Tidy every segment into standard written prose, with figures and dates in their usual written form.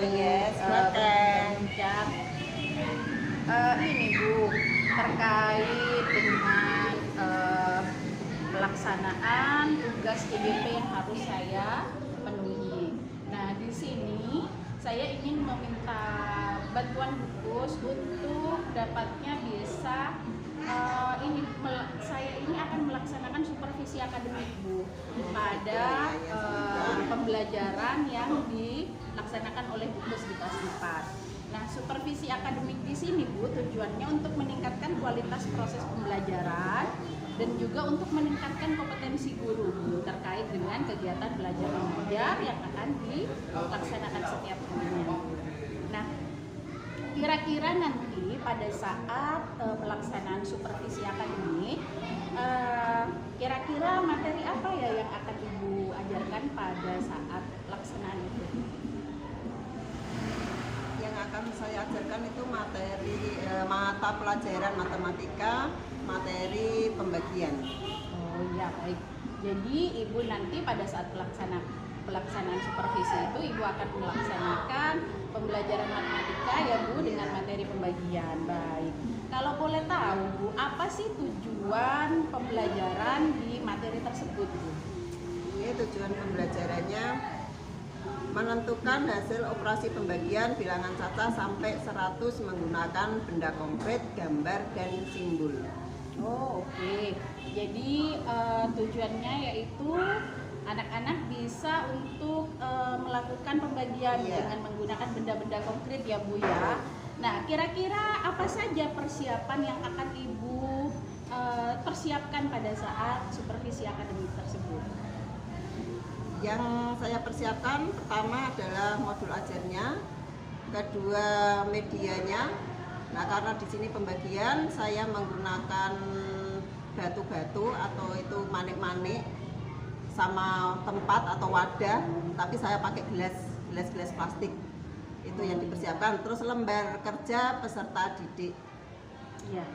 yes, makan. Ini Bu, terkait dengan pelaksanaan tugas IDP yang harus saya penuhi. Nah, di sini saya ingin meminta bantuan Bu Kus untuk dapatnya bisa saya ini akan melaksanakan supervisi akademik Bu pada pembelajaran yang dilaksanakan oleh Bu Kus di kelas 4. Nah, supervisi akademik di sini Bu tujuannya untuk meningkatkan kualitas proses pembelajaran dan juga untuk meningkatkan kompetensi guru Bu terkait dengan kegiatan belajar mengajar yang akan dilaksanakan setiap harinya. Nah, kira-kira nanti pada saat pelaksanaan supervisi akademik, kira-kira materi apa ya yang akan Ibu ajarkan pada saat pelaksanaan itu? Yang akan saya ajarkan itu materi mata pelajaran matematika, materi pembagian. Oh ya, baik. Jadi Ibu nanti pada saat pelaksanaan supervisi itu Ibu akan melaksanakan pembelajaran matematika ya Bu dengan materi pembagian. Baik. Kalau boleh tahu Bu, apa sih tujuan pembelajaran di materi tersebut Bu? Ini tujuan pembelajarannya menentukan hasil operasi pembagian bilangan caca sampai 100 menggunakan benda konkret, gambar, dan simbol. Oh, oke. Jadi tujuannya yaitu anak-anak bisa untuk melakukan pembagian dengan menggunakan benda-benda konkret ya Bu ya. Nah, kira-kira apa saja persiapan yang akan Ibu persiapkan pada saat supervisi akademik tersebut? Yang saya persiapkan pertama adalah modul ajarnya, kedua medianya. Nah, karena di sini pembagian saya menggunakan batu-batu atau itu manik-manik sama tempat atau wadah, tapi saya pakai gelas plastik. Itu yang dipersiapkan. Terus lembar kerja peserta didik. Ya,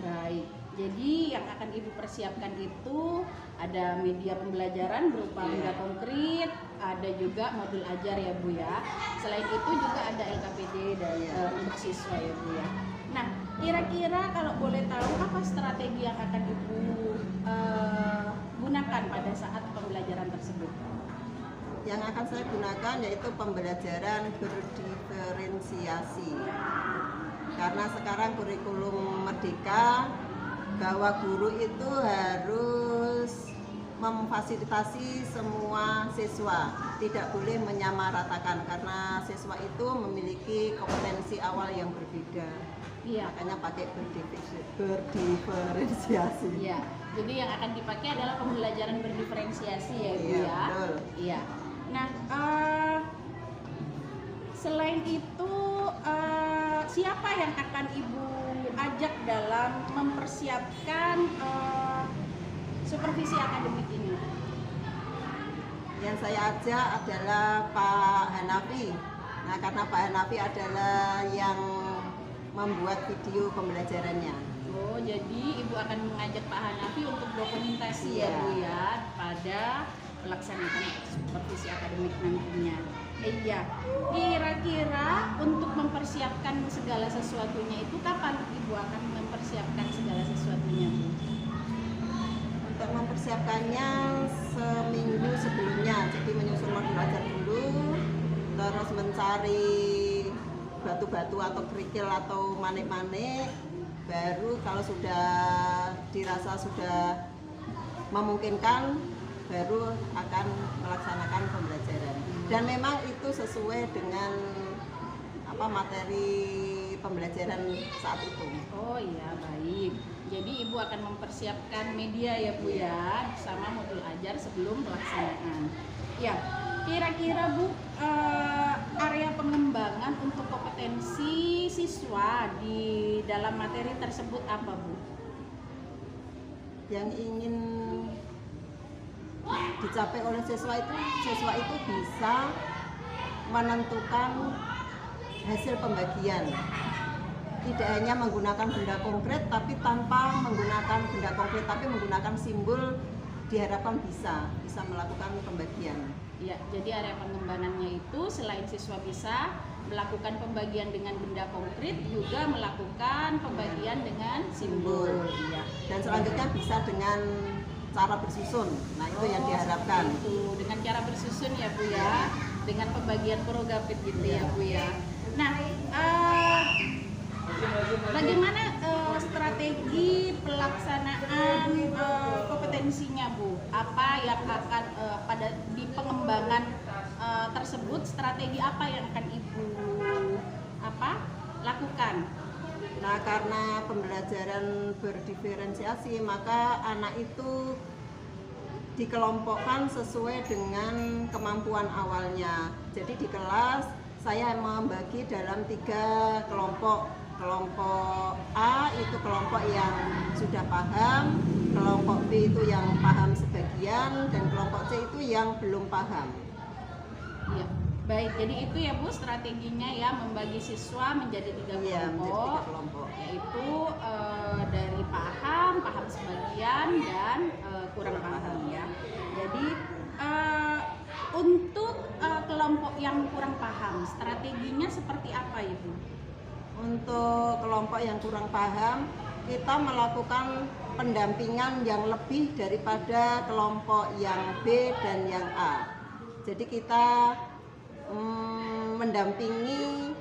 baik. Jadi yang akan Ibu persiapkan itu ada media pembelajaran berupa benda konkret, ada juga modul ajar ya Bu ya. Selain itu juga ada LKPD dan untuk siswa ya Bu ya. Nah, kira-kira kalau boleh tahu apa strategi yang akan Ibu gunakan pada saat pembelajaran tersebut? Yang akan saya gunakan yaitu pembelajaran berdiferensiasi. Karena sekarang kurikulum merdeka bahwa guru itu harus memfasilitasi semua siswa, tidak boleh menyamaratakan karena siswa itu memiliki kompetensi awal yang berbeda. Iya. Makanya pakai berdiferensiasi. Iya. Jadi yang akan dipakai adalah pembelajaran berdiferensiasi ya Bu ya. Betul. Iya. Nah, selain itu siapa yang akan Ibu ajak dalam mempersiapkan supervisi akademik ini? Yang saya ajak adalah Pak Hanafi. Nah, karena Pak Hanafi adalah yang membuat video pembelajarannya. Oh, jadi Ibu akan mengajak Pak Hanafi untuk dokumentasi ya Bu ya pada pelaksanaan supervisi akademik nantinya. Iya, kira-kira untuk mempersiapkan segala sesuatunya itu kapan Ibu akan mempersiapkan segala sesuatunya Bu? Untuk mempersiapkannya seminggu sebelumnya, jadi menyusun modul ajar dulu, terus mencari batu-batu atau kerikil atau manik-manik, baru kalau sudah dirasa sudah memungkinkan, baru akan melaksanakan pembelajaran. Dan memang itu sesuai dengan materi pembelajaran saat itu. Oh iya, baik. Jadi Ibu akan mempersiapkan media ya Bu ya, sama modul ajar sebelum pelaksanaan. Ya, kira-kira Bu, area pengembangan untuk kompetensi siswa di dalam materi tersebut apa Bu? Yang ingin dicapai oleh siswa itu bisa menentukan hasil pembagian, tidak hanya menggunakan benda konkret tapi tanpa menggunakan benda konkret tapi menggunakan simbol, diharapkan bisa melakukan pembagian. Ya, jadi area pengembangannya itu selain siswa bisa melakukan pembagian dengan benda konkret, juga melakukan pembagian dengan simbol. Iya. Dan selanjutnya bisa dengan cara bersusun. Nah, itu yang diharapkan. Itu dengan cara bersusun ya Bu ya, dengan pembagian progapit gitu ya Bu ya. Nah, bagaimana strategi pelaksanaan kompetensinya Bu? Apa yang akan pada di pengembangan tersebut, strategi apa yang akan Ibu lakukan? Nah, karena pembelajaran berdiferensiasi, maka anak itu dikelompokkan sesuai dengan kemampuan awalnya. Jadi di kelas saya membagi dalam 3 kelompok. Kelompok A itu kelompok yang sudah paham, kelompok B itu yang paham sebagian, dan kelompok C itu yang belum paham. Ya, baik. Jadi itu ya Bu strateginya ya, membagi siswa menjadi 3 kelompok, yaitu dari paham sebagian, dan kurang paham ya. Jadi untuk kelompok yang kurang paham, strateginya seperti apa Ibu? Untuk kelompok yang kurang paham, kita melakukan pendampingan yang lebih daripada kelompok yang B dan yang A. Jadi kita mendampingi,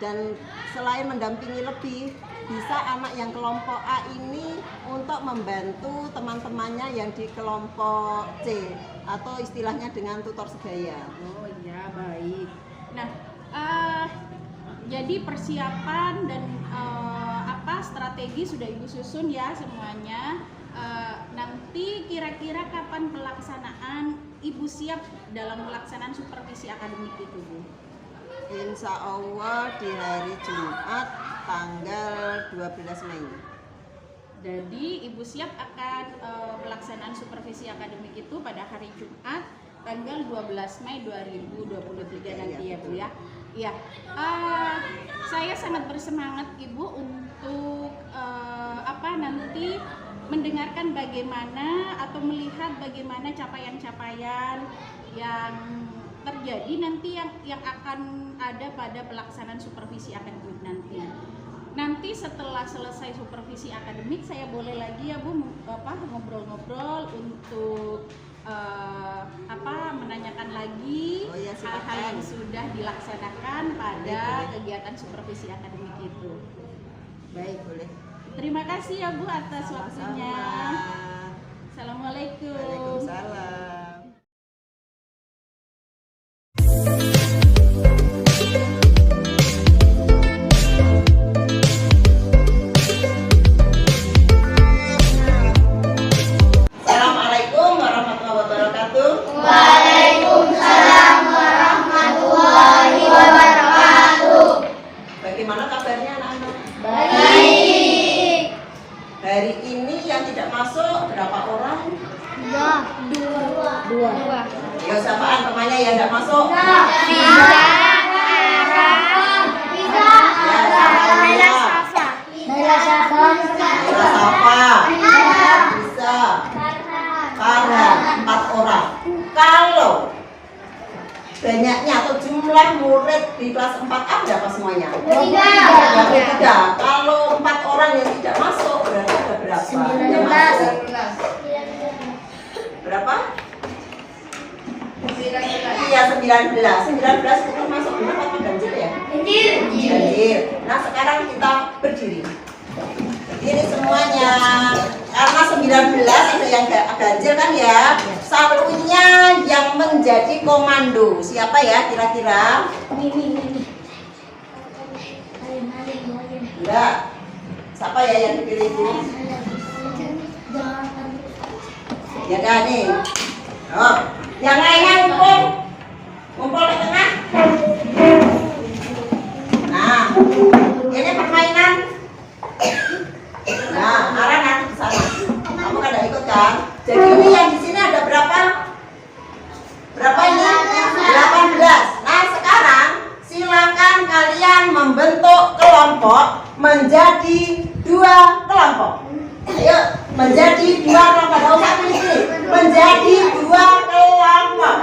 dan selain mendampingi lebih, bisa anak yang kelompok A ini untuk membantu teman-temannya yang di kelompok C, atau istilahnya dengan tutor sebaya. Oh iya, baik. Nah, jadi persiapan dan strategi sudah Ibu susun ya semuanya. Nanti kira-kira kapan pelaksanaan Ibu siap dalam pelaksanaan supervisi akademik itu Bu? Insya Allah di hari Jumat tanggal 12 Mei. Jadi Ibu siap akan pelaksanaan supervisi akademik itu pada hari Jumat tanggal 12 Mei 2023 nanti ya Bu ya. Iya, saya sangat bersemangat Ibu untuk nanti mendengarkan bagaimana atau melihat bagaimana capaian-capaian yang terjadi nanti yang akan ada pada pelaksanaan supervisi akademik nanti. Nanti setelah selesai supervisi akademik, saya boleh lagi ya Bu ngobrol-ngobrol untuk menanyakan lagi hal-hal yang sudah dilaksanakan pada kegiatan supervisi akademik itu. Baik, boleh. Terima kasih ya Bu atas waktunya. Assalamualaikum. Waalaikumsalam. Assalamualaikum warahmatullahi wabarakatuh. Waalaikumsalam warahmatullahi wabarakatuh. Bagaimana kabarnya anak-anak? Baik. Hari ini yang tidak masuk berapa orang? Dua. Ya, siapaan temannya yang tidak masuk? Bisa. Ya, Nailah Safa. Bisa. Farhan, 4 orang. Kalau banyaknya atau jumlah murid di kelas 4A berapa semuanya? 23. Kalau 4 orang yang tidak masuk berarti ada berapa? Yang masuk? Berapa? 19. 19 itu masuk berapa atau ganjil ya? Ganjil. Nah, sekarang kita berdiri. Berdiri semuanya. Karena 19 itu yang ganjil kan ya. Satunya yang menjadi komando. Siapa ya kira-kira? Enggak. Siapa ya yang dipilih itu? Ya kan nih. Oh, yang lainnya ngumpul ke tengah. Nah, ini permainan. Nah, arah nanti ke sana. Kamu kan ada ikut kan? Jadi ini yang di sini ada berapa? Berapa ini? 18. Nah, sekarang silakan kalian membentuk kelompok menjadi 2 kelompok. Ayo, menjadi 2 kelompok. Enggak usah pilih. Menjadi 2 kelompok.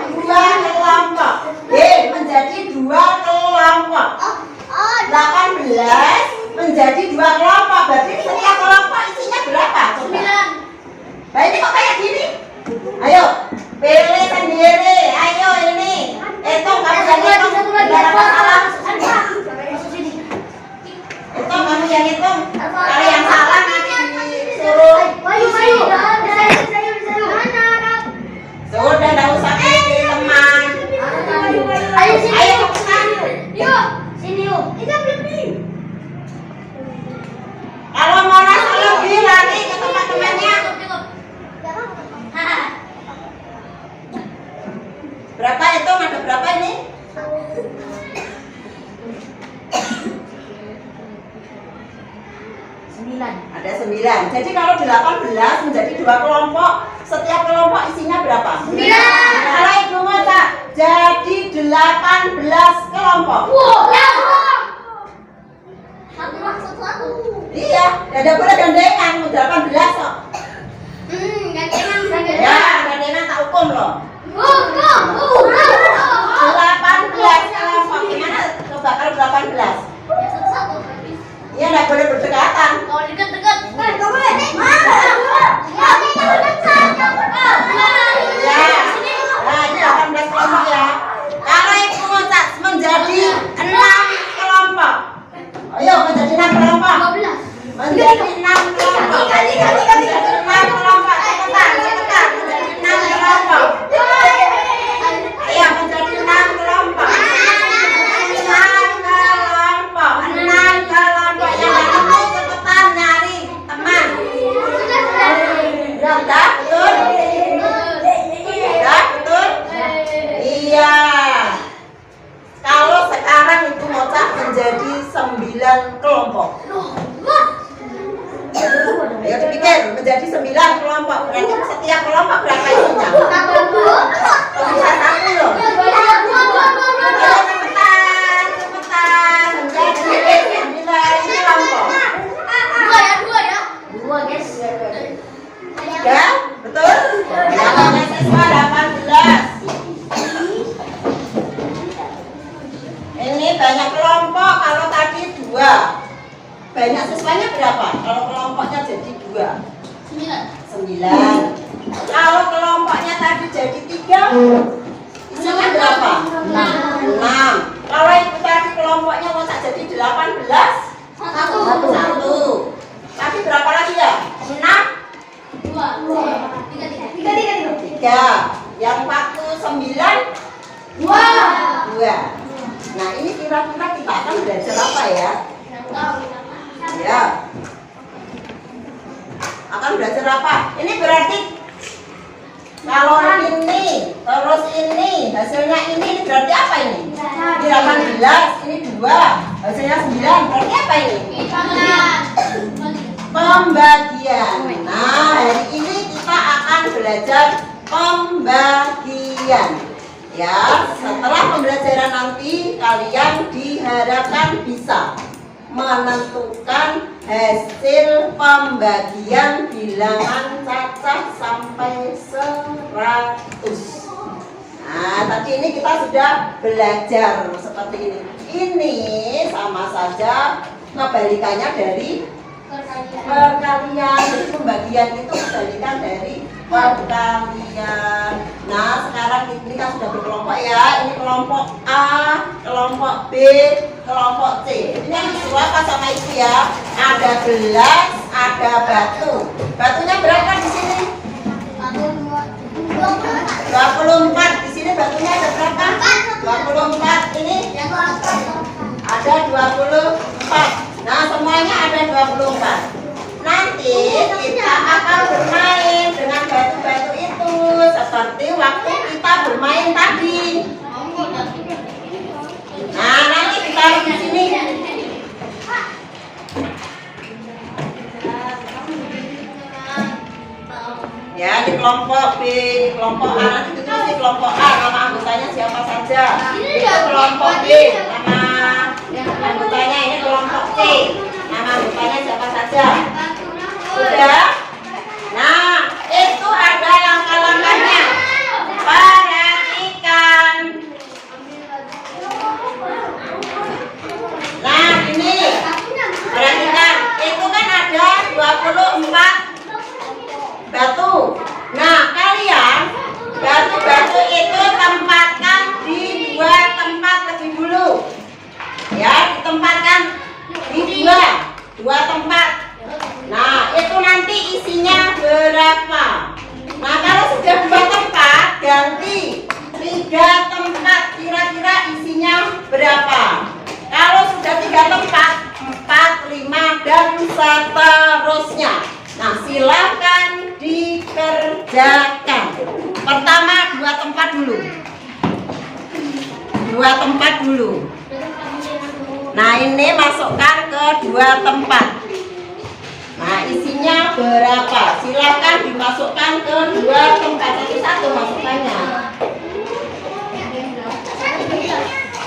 menjadi 2 kelompok. Berarti setiap kelompok isinya berapa? Coba. Nah ini kok kayak gini? Ayo, pilih sendiri. Ayo ini. Hitung, kamu yang hitung. Tidak ada masalah. Hitung, kamu yang hitung. Kalau yang salah nanti disuruh. Sudah, tidak usah pilih teman. Ayo sini. Ayo cepetan. Yuk, sini yuk. Kalau mau rasa lebih lari ke teman-temannya. Berapa itu? Ada berapa ini? Ada 9. Jadi kalau 18 menjadi 2 kelompok, setiap kelompok isinya berapa? 9. Kalau Ibu Mota jadi 18 kelompok. Iya, tidak boleh gandengan, 18 kok. Ya, gandengan tak hukum loh. 18 kelompok. Gimana? Coba kalau 18. Iya, tidak boleh berdekatan. Ya, nah ini 18 kelompok ya. Kalau Ibu Mota menjadi 6 kelompok. Ayo, menjadi 6 kelompok. Menjadi 6 kelompok. Menjadi 6 kelompok. Cepetan, cepetan. Menjadi 6 kelompok. Ayo, menjadi 6 kelompok. 6 kelompok. 6 kelompok. Yang ketemu cepetan nyari teman. Sudah betul? Sudah betul? Iya. Kalau sekarang Ibu Mocak menjadi 9 kelompok. Ayo dipikir, menjadi 9 kelompok. Berarti setiap kelompok berapa isinya? Bisa 1 loh. Ayo cepetan, cepetan. Menjadi 9 kelompok. Ya, betul? Yang siswa 18. Ini banyak kelompok, kalau tadi 2. Banyak siswanya berapa? Kalau kelompoknya jadi 2. 9. Kalau kelompoknya tadi jadi 3, isinya berapa? 6. Kalau itu tadi kelompoknya mau tak jadi 18, 1. Tapi berapa lagi ya? 6? 3. Yang waktu 9? 2. Nah ini kira-kira kita akan belajar apa ya? Ya. Akan belajar apa? Ini berarti kalau ini terus ini hasilnya ini berarti apa ini? Ini 18, ini 2, hasilnya 9. Berarti apa ini? Pembagian. Nah, hari ini kita akan belajar pembagian. Ya, setelah pembelajaran nanti kalian diharapkan bisa menentukan hasil pembagian bilangan cacah sampai 100. Nah, tadi ini kita sudah belajar seperti ini. Ini sama saja kebalikannya dari perkalian. Jadi pembagian itu kebalikan dari perkalian. Nah, sekarang ini kan sudah berkelompok ya. Ini kelompok A, kelompok B, kelompok C. Ini yang disuruh apa sama ibu ya? Ada gelas, ada batu. Batunya berapa di sini? 24. Di sini batunya ada berapa? 24. Ini ada 24. Nah, semuanya ada 24. Nanti kita akan bermain dengan batu-batu itu seperti waktu kita bermain tadi. Nah, nanti ditaruh di sini. Ya, di kelompok B, di kelompok A, nanti ditulis di kelompok A nama anggotanya siapa saja. Itu kelompok B, nama anggotanya ini kelompok C, nama anggotanya siapa saja. Sudah? Nah, itu ada langkah-langkahnya. Perhatikan. Nah, ini ganti 3 tempat, kira-kira isinya berapa? Kalau sudah 3 tempat, 4, 5 dan seterusnya. Nah, silakan dikerjakan. Pertama 2 tempat dulu. 2 tempat dulu. Nah, ini masukkan ke 2 tempat. Nah, isinya berapa? Silakan dimasukkan ke 2 tempat. Jadi 1 masukkannya.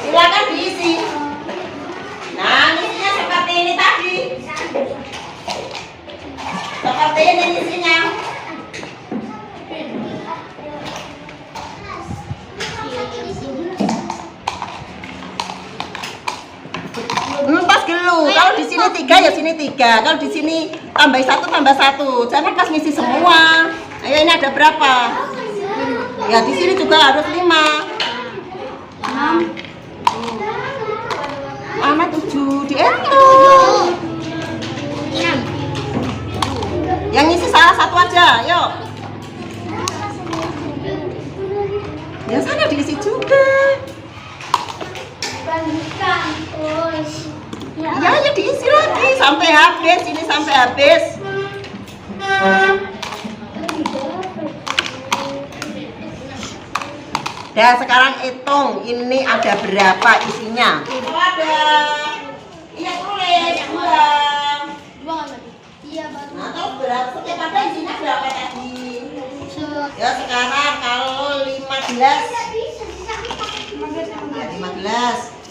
Silakan diisi. Nah, isinya seperti ini tadi. Seperti ini isinya. Pas gelu. Kalau di sini 3 ya sini 3. Kalau di sini tambah 1 tambah 1. Jangan pas ngisi semua. Ayo, ini ada berapa? Ya di sini juga harus 5. 6. Mana 7? Dihitung. Yang ngisi salah 1 aja. Yuk. Biasanya diisi juga. Ya diisi lagi sampai habis, ini sampai habis. Dan sekarang hitung ini ada berapa isinya. Oh, ada. Iya tulis 2. Nah, terus berapa? Setiap ada isinya berapa tadi? Ya sekarang kalau 15. Ya 15.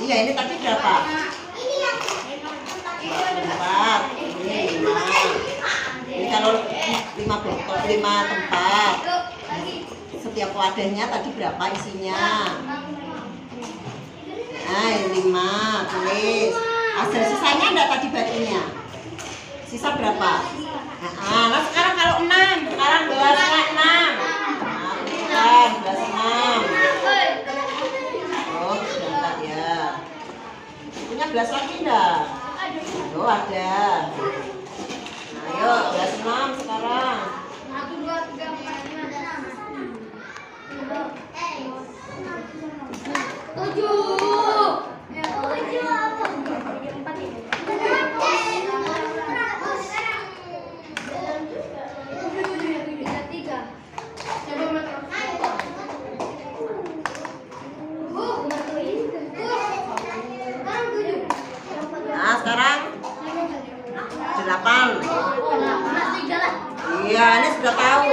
Iya, ini tadi berapa? 4. Ini 5. Ini kalau 5 tempat. Setiap wadahnya tadi berapa isinya? Nah, ini 5. Tulis. Hasil sisanya enggak tadi batunya? Sisa berapa? Nah, sekarang kalau 6. Sekarang gelasnya 6. Nah, gelas 6. Oh, sebentar ya. Punya gelas lagi enggak? Oh, ada. Nah, yuk, gelas 6 sekarang. 1, 2, 3, 4, 5, 6. 7. Nah, sekarang 8. Iya, ini sudah tahu.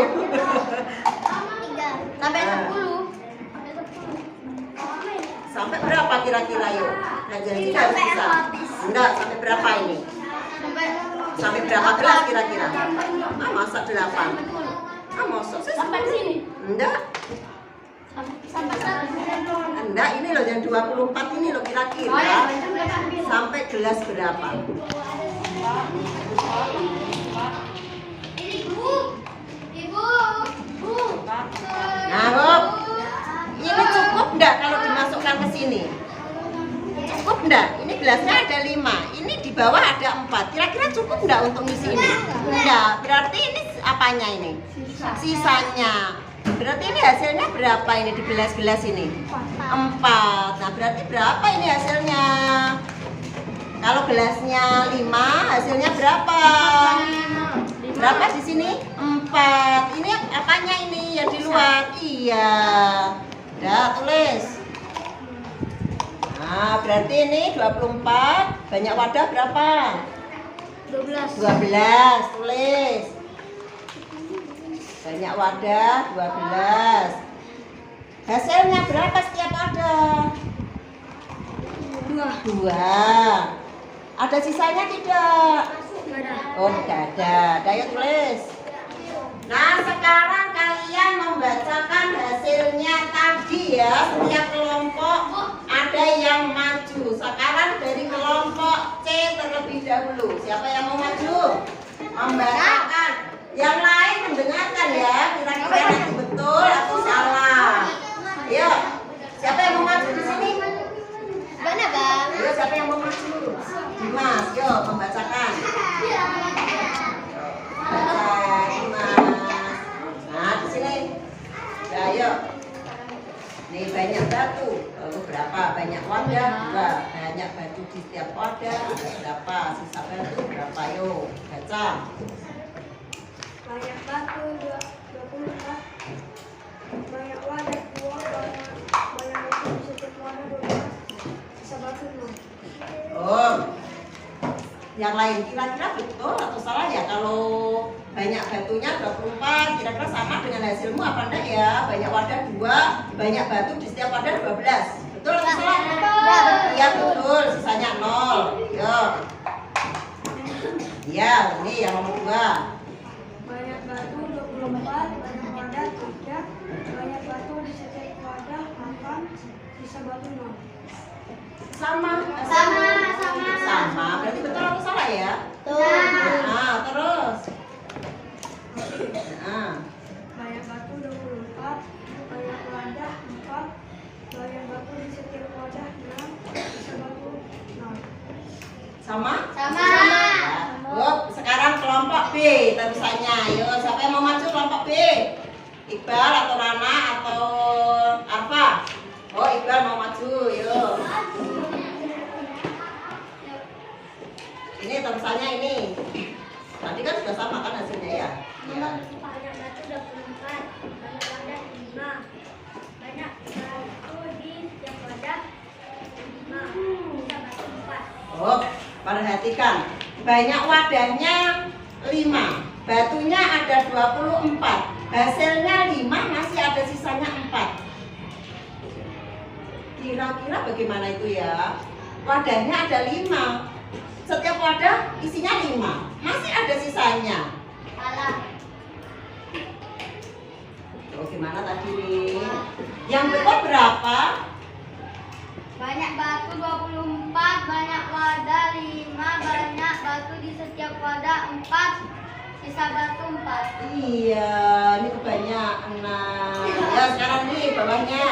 Sampai 10. Sampai berapa kira-kira yuk? Ngajarin kita harus bisa. Enggak, sampai berapa ini? Sampai berapa gelas kira-kira? Ah, masa 8? Ah, masa sih? Sampai sini. Enggak. Sampai 1. Enggak, ini loh yang 24 ini loh kira-kira. Sampai gelas berapa? Nah, Rob, ini cukup enggak kalau dimasukkan ke sini? Cukup enggak? Ini gelasnya ada 5, ini di bawah ada 4. Kira-kira cukup enggak untuk ngisi ini? Enggak, berarti ini apanya ini? Sisanya. Berarti ini hasilnya berapa ini di gelas-gelas ini? 4. Nah, berarti berapa ini hasilnya? Kalau gelasnya 5, hasilnya berapa? Berapa di sini? 4. Ini apanya ini yang di luar? Iya. Udah, tulis. Nah, berarti ini 24. Banyak wadah berapa? 12. Tulis. Banyak wadah 12. Hasilnya berapa setiap wadah? 2. Ada sisanya tidak? Oh, tidak ada. Ayo tulis. Nah, sekarang kalian membacakan hasilnya tadi ya. Setiap kelompok ada yang maju. Sekarang dari kelompok C terlebih dahulu. Siapa yang mau maju? Membacakan. Yang lain mendengarkan ya. Kira-kira nanti betul atau salah. Ayo, siapa yang mau maju di sini? Mana bang? Ayo, siapa yang mau maju? Dimas, yuk membacakan. Baca, Dimas. Nah, di sini. Ya, ayo. Nih banyak batu. Lalu berapa? Banyak wadah? Dua. Banyak batu di setiap wadah. Ada berapa? Sisa batu berapa? Yuk, baca. Banyak batu 24. Banyak wadah 2. Banyak batu di setiap wadah 12. Sisa batu 6. Oh, yang lain kira-kira betul atau salah ya? Kalau banyak batunya 24, kira-kira sama dengan hasilmu apa enggak ya? Banyak wadah 2, banyak batu di setiap wadah 12. Betul atau salah? Iya betul, sisanya 0. Yuk. Iya, ini yang nomor 2. Banyak batu 24. Banyak wadah 3. Banyak batu di setiap wadah 8. Sisa batu 0. Sama. Sama. Berarti betul atau salah ya? Nah, terus. Nah. Banyak batu 24. Banyak wadah 4. Banyak batu di setiap wadah 6. Sisa batu 0. Sama? Sama. Yuk, sekarang kelompok B terusannya. Yuk, siapa yang mau maju kelompok B? Iqbal atau Rana atau Arfa? Oh, Iqbal mau maju. Yuk. Ini terusannya ini. Tadi kan sudah sama kan hasilnya ya? Ya. Banyak batu 24. Banyak wadah 5. Banyak batu di setiap wadah 5. Sisa batu 4. Oh, perhatikan. Banyak wadahnya 5. Batunya ada 24. Hasilnya 5, masih ada sisanya 4. Kira-kira bagaimana itu ya? Wadahnya ada 5. Setiap wadah isinya 5. Masih ada sisanya. Salah. Oh, gimana tadi nih? Yang betul berapa? Banyak batu 24, banyak wadah 5, banyak batu di setiap wadah 4, sisa batu 4. Iya, ini kebanyakan. Nah, ya sekarang nih bawahnya.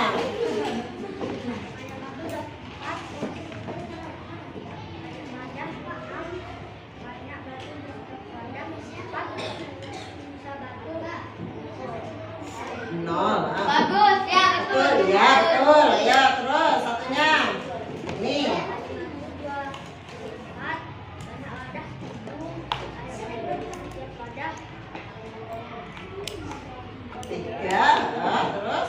Banyak batu di setiap wadah 4, sisa batu 0. Bagus, ya Betul, ya betul. Ya terus satunya. Nih. Tiga. Nah, terus.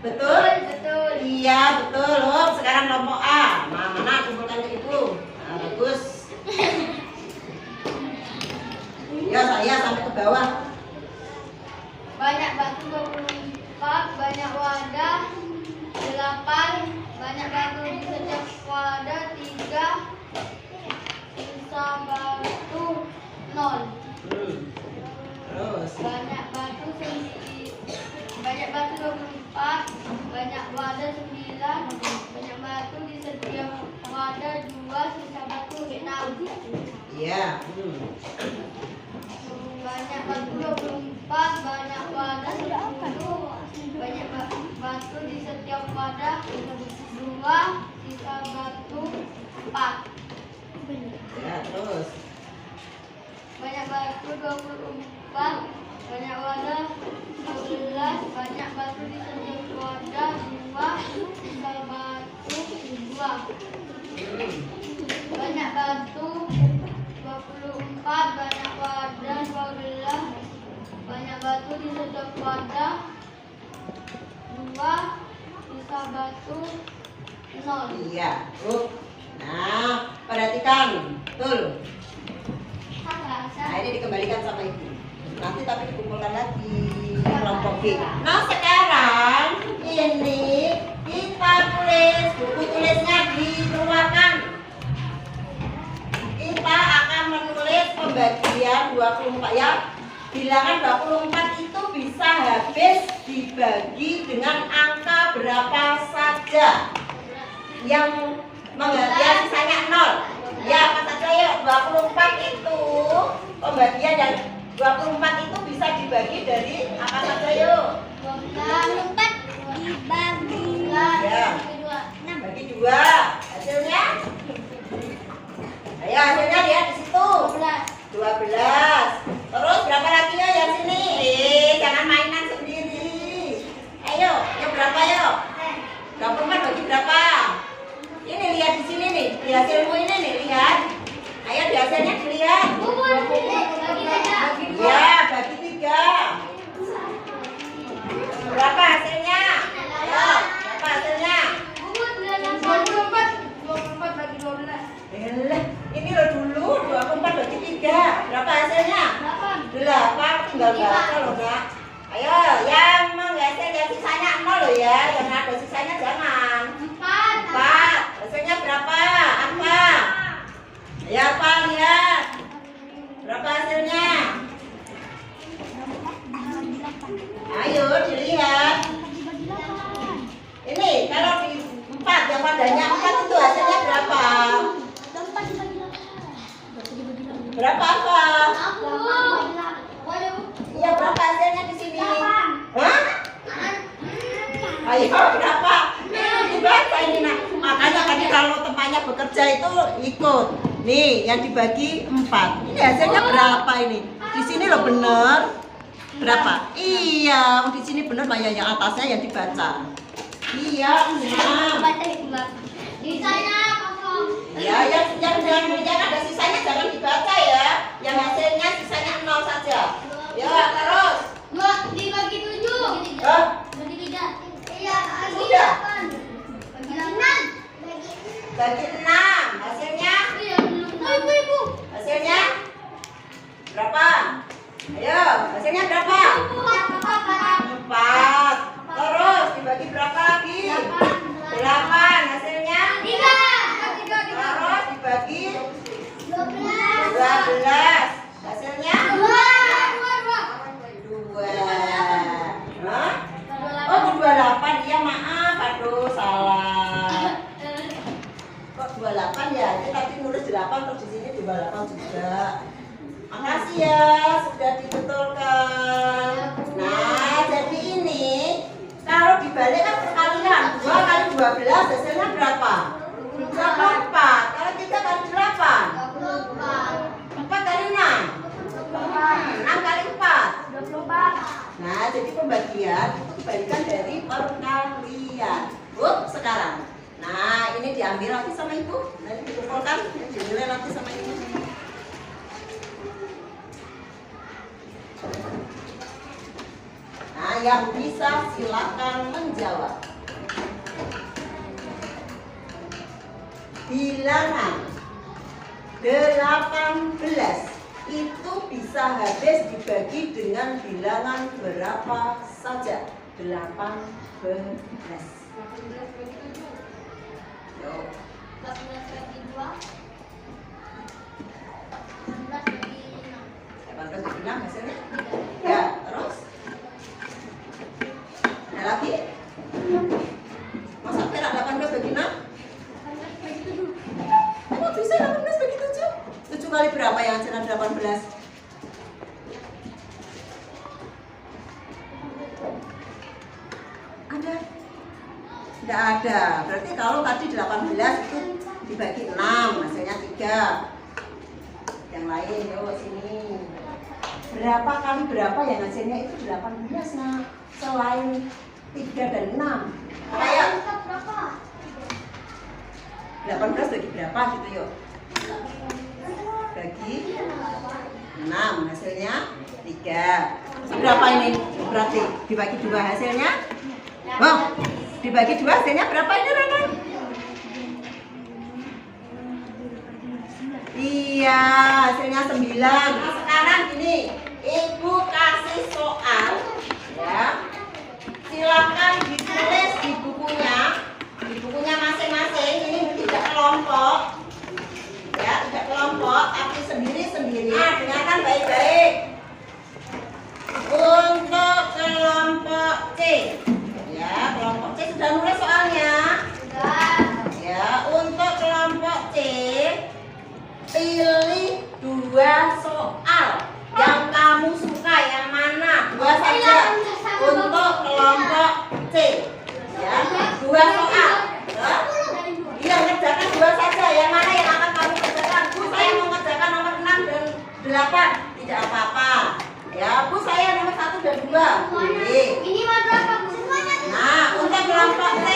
Betul? Betul. Iya betul. Hop, sekarang kelompok A. Nah, mana kumpulkan ke ibu. Nah, bagus. Ya saya sampai ke bawah. Banyak batu 24, banyak wadah 8, banyak batu di setiap wadah 3, sisa batu 0. Terus. Banyak batu 24, banyak wadah 9, banyak batu di setiap wadah 2, sisa batu 6. Iya. Banyak batu 24, banyak wadah 10, banyak batu di setiap wadah 2, sisa batu 4. Ya terus. Banyak batu 24, banyak wadah 12, banyak batu di setiap wadah 2, sisa batu 2. Banyak batu 24, banyak wadah 12, banyak batu di setiap wadah 2, sisa batu 0. Iya. Nah, perhatikan. Betul. Nah, ini dikembalikan sama ibu. Nanti tapi dikumpulkan lagi kelompok B. Nah, sekarang ini kita tulis, buku tulisnya dikeluarkan. Kita akan pembagian 24 ya. Bilangan 24 itu bisa habis dibagi dengan angka berapa saja. Yang yang sisanya 0. Ya, apa saja yuk? 24 itu pembagian yang 24 itu bisa dibagi dari apa saja yuk? 24 dibagi Ya. Bagi 2. Hasilnya? Ayo hasilnya lihat di situ. 12. Terus berapa lagi ya yang sini? Jangan mainan sendiri. Ayo, ya berapa yuk? 24 bagi berapa? Ini lihat di sini nih, di hasilmu ini nih, lihat. Ayo di hasilnya dilihat. Ya, bagi 3. Berapa hasilnya? Ayo, berapa hasilnya? 24 bagi 12. Ini lo dulu 24 bagi 3. Berapa hasilnya? 8. Tinggal baca loh, Nak. Ayo, yang menghasil yang sisanya 0 loh ya. Yang ada sisanya jangan. 4. Hasilnya berapa? Apa? Ya, apa? Lihat. Berapa hasilnya? Ayo dilihat. Ini kalau di 4 yang padanya 4 itu hasilnya berapa? Berapa apa? Iya, berapa hasilnya di sini? Hah? Ayo berapa? Dibaca ini nak. Makanya tadi kalau temannya bekerja itu ikut. Nih yang dibagi 4. Ini hasilnya berapa ini? Di sini loh bener. Berapa? Iya, di sini bener lah yang atasnya yang dibaca. Iya, 6. Sisanya kosong. Ya, yang ada sisanya jangan dibaca ya. Yang hasilnya sisanya 0 saja. Ya, terus. 2 dibagi 7. Hah? Bagi 3. Iya, bagi Sudah. 8. Bagi 6. Bagi 6. Hasilnya? Iya, belum. Ibu. Hasilnya? Berapa? Ayo, hasilnya berapa? 4. Terus dibagi berapa lagi? 8. Hasilnya? 3. Terus dibagi 12. 12. Hasilnya? 2. 2. Hah? Oh, 28. Iya, maaf. Aduh, salah. Kok 28 ya? Ini tadi nulis 8 terus di sini 28 juga. Makasih ya sudah dibetulkan. Nah, jadi ini kalau dibalik kan perkalian 2 kali 12 hasilnya berapa? 24. Kalau 3 kali 8 4 kali 6 6 kali 4. Nah, jadi pembagian itu kebalikan dari perkalian. Sekarang. Nah, ini diambil lagi sama ibu. Nanti dikumpulkan, dinilai lagi sama ibu. Nah, yang bisa silakan menjawab. Bilangan 18 itu bisa habis dibagi dengan bilangan berapa saja? 18. Yuk. 18 bagi 2. 18 bagi 6. 18 bagi 6 hasilnya? Ya, terus? Ada lagi? Masa perak 18 bagi 6? 18 bagi 7. Emang bisa 18 bagi 7? 7 kali berapa yang hasilnya 18? Ada? Tidak ada. Berarti kalau tadi 18 itu dibagi 6, hasilnya 3. Yang lain, yuk sini. Berapa kali berapa yang hasilnya itu 18, nah. Selain 3 dan 6. Ayo. 18 bagi berapa gitu yuk? Bagi 6, hasilnya 3. Berapa ini? Berarti dibagi 2 hasilnya? Oh, dibagi 2 hasilnya berapa ini Rana? Iya, hasilnya 9. Sekarang gini, ibu kasih soal ya. Silakan ditulis di bukunya masing-masing. Ini tidak kelompok ya, tidak kelompok tapi sendiri-sendiri dengan pilih 2 soal yang kamu suka, yang mana? 2 saja untuk kelompok C. Ya, 2 soal. Ya. Iya, ngerjakan 2 saja. Yang mana yang akan kamu kerjakan? Bu, saya mau ngerjakan nomor 6 dan 8. Tidak apa-apa. Ya, Bu, saya nomor 1 dan 2. Boleh. Ini mau berapa Bu? Semuanya. Nah, untuk kelompok C